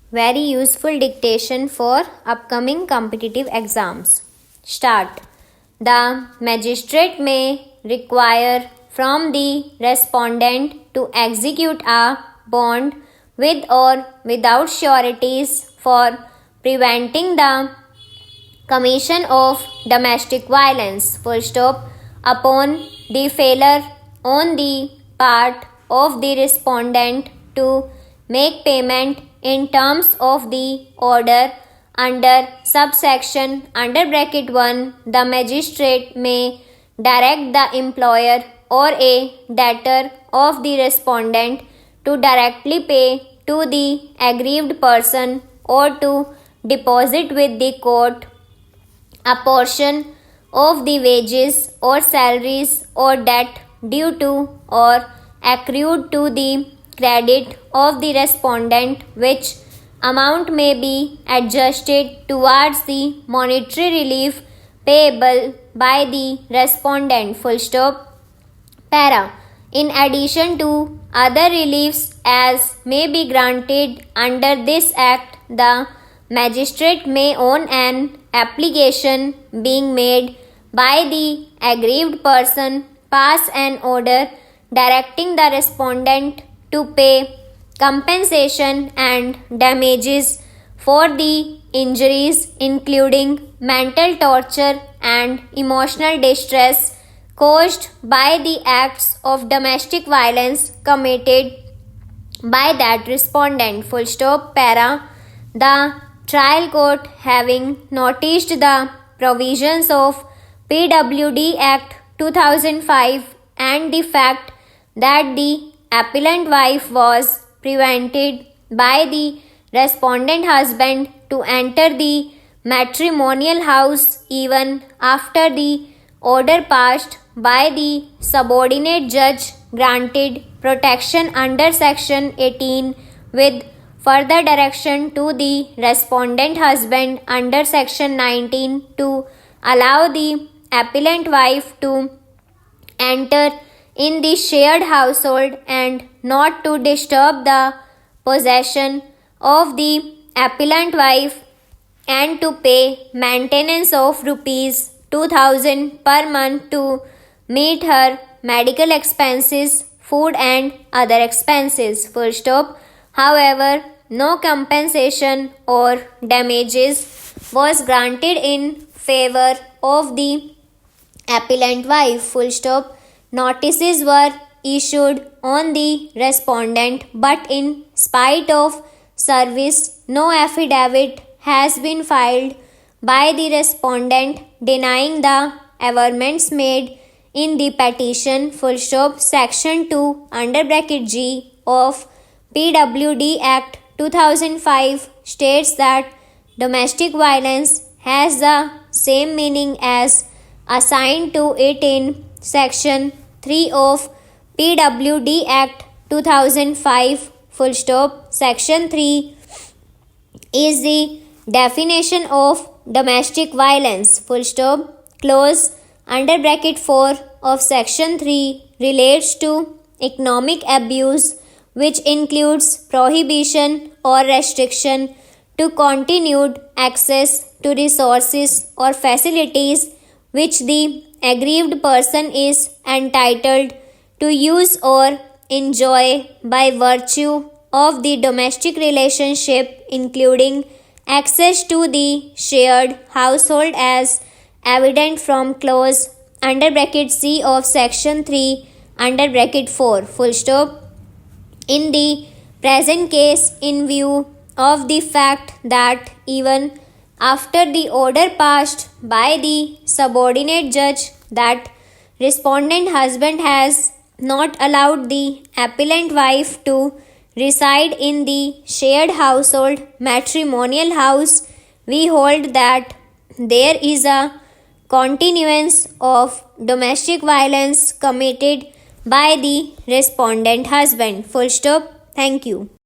Very useful dictation for upcoming competitive exams. Start. The magistrate may require from the respondent to execute a bond with or without sureties for preventing the commission of domestic violence. Full stop. Upon the failure on the part of the respondent to make payment in terms of the order under subsection under bracket 1, the magistrate may direct the employer or a debtor of the respondent to directly pay to the aggrieved person or to deposit with the court a portion of the wages or salaries or debt due to or accrued to the credit of the respondent, which amount may be adjusted towards the monetary relief payable by the respondent. Full stop. Para. In addition to other reliefs as may be granted under this act, the magistrate may on an application being made by the aggrieved person pass an order directing the respondent to pay compensation and damages for the injuries including mental torture and emotional distress caused by the acts of domestic violence committed by that respondent. Full stop. Para. The trial court, having noticed the provisions of PWD Act 2005 and the fact that the appellant wife was prevented by the respondent husband to enter the matrimonial house even after the order passed by the subordinate judge granted protection under section 18 with further direction to the respondent husband under section 19 to allow the appellant wife to enter in the shared household and not to disturb the possession of the appellant wife and to pay maintenance of rupees 2000 per month to meet her medical expenses, food and other expenses. Full stop. However, no compensation or damages was granted in favor of the appellant wife. Full stop. Notices were issued on the respondent, but in spite of service, no affidavit has been filed by the respondent denying the averments made in the petition. Full stop. Section 2 under bracket G of PWD Act 2005 states that domestic violence has the same meaning as assigned to it in Section 3 of PWD Act 2005. Full stop. Section 3 is the definition of domestic violence. Full stop. Clause under bracket 4 of Section 3 relates to economic abuse, which includes prohibition or restriction to continued access to resources or facilities which the aggrieved person is entitled to use or enjoy by virtue of the domestic relationship, including access to the shared household as evident from clause under bracket C of section 3 under bracket 4. Full stop. In the present case, in view of the fact that even after the order passed by the subordinate judge that respondent husband has not allowed the appellant wife to reside in the shared household matrimonial house, we hold that there is a continuance of domestic violence committed by the respondent husband. Full stop. Thank you.